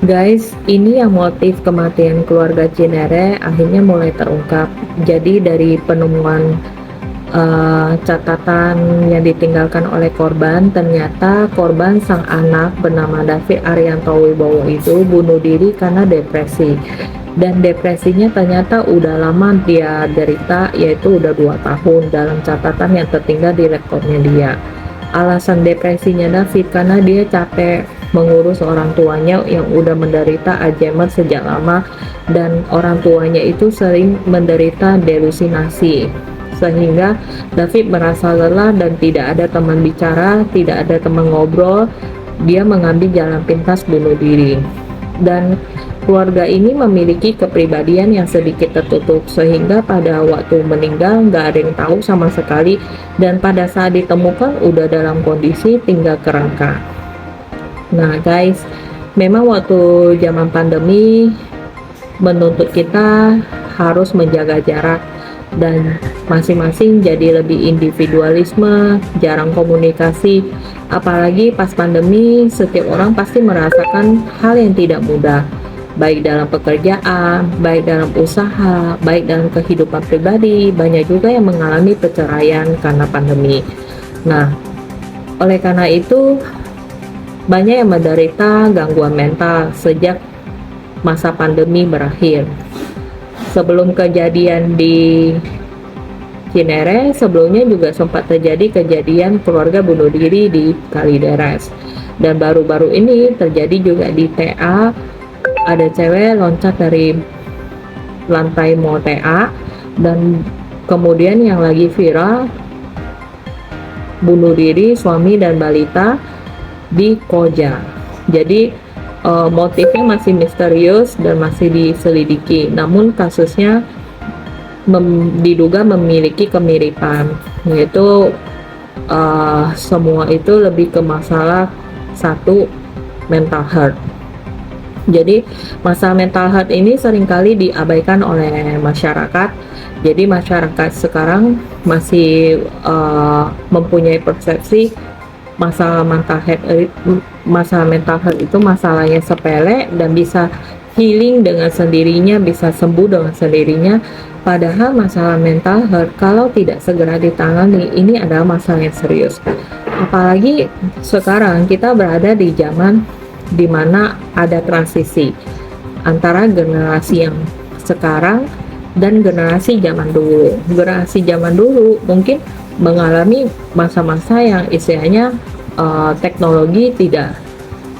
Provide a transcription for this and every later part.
Guys, ini yang motif kematian keluarga Cinere akhirnya mulai terungkap. Jadi dari penemuan catatan yang ditinggalkan oleh korban, ternyata korban sang anak bernama David Arianto Wibowo itu bunuh diri karena depresi. Dan depresinya ternyata udah lama dia derita, yaitu udah 2 tahun dalam catatan yang tertinggal di laptopnya dia. Alasan depresinya David karena dia capek mengurus orang tuanya yang udah menderita Alzheimer sejak lama, dan orang tuanya itu sering menderita delusinasi, sehingga David merasa lelah dan tidak ada teman bicara, tidak ada teman ngobrol. Dia mengambil jalan pintas bunuh diri. Dan keluarga ini memiliki kepribadian yang sedikit tertutup, sehingga pada waktu meninggal nggak ada yang tahu sama sekali, dan pada saat ditemukan udah dalam kondisi tinggal kerangka. Nah guys, memang waktu zaman pandemi menuntut kita harus menjaga jarak, dan masing-masing jadi lebih individualisme, jarang komunikasi. Apalagi pas pandemi, setiap orang pasti merasakan hal yang tidak mudah, baik dalam pekerjaan, baik dalam usaha, baik dalam kehidupan pribadi. Banyak juga yang mengalami perceraian karena pandemi. Nah, oleh karena itu banyak yang menderita gangguan mental sejak masa pandemi berakhir. Sebelum kejadian di Cinere, sebelumnya juga sempat terjadi kejadian keluarga bunuh diri di Kalideres. Dan baru-baru ini terjadi juga di TA, ada cewek loncat dari lantai mall TA, dan kemudian yang lagi viral, bunuh diri suami dan balita di Koja. Jadi motifnya masih misterius dan masih diselidiki, namun kasusnya diduga memiliki kemiripan, yaitu semua itu lebih ke masalah satu, mental health. Jadi masalah mental health ini seringkali diabaikan oleh masyarakat. Jadi masyarakat sekarang masih mempunyai persepsi masalah mental health itu masalahnya sepele dan bisa healing dengan sendirinya, bisa sembuh dengan sendirinya. Padahal masalah mental health kalau tidak segera ditangani, ini adalah masalah yang serius. Apalagi sekarang kita berada di zaman dimana ada transisi antara generasi yang sekarang dan generasi zaman dulu. Generasi zaman dulu mungkin mengalami masa-masa yang istilahnya teknologi tidak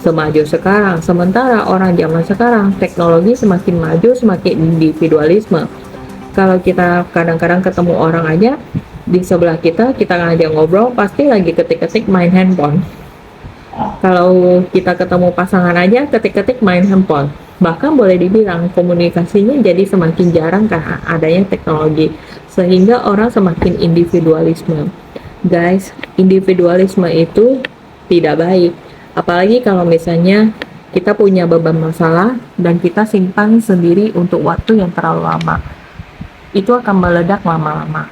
semaju sekarang, sementara orang zaman sekarang teknologi semakin maju, semakin individualisme. Kalau kita kadang-kadang ketemu orang aja di sebelah kita ngajak ngobrol, pasti lagi ketik-ketik main handphone. Kalau kita ketemu pasangan aja ketik-ketik main handphone. Bahkan boleh dibilang komunikasinya jadi semakin jarang karena adanya teknologi, sehingga orang semakin individualisme. Guys, individualisme itu tidak baik. Apalagi kalau misalnya kita punya beban masalah dan kita simpan sendiri untuk waktu yang terlalu lama, itu akan meledak lama-lama.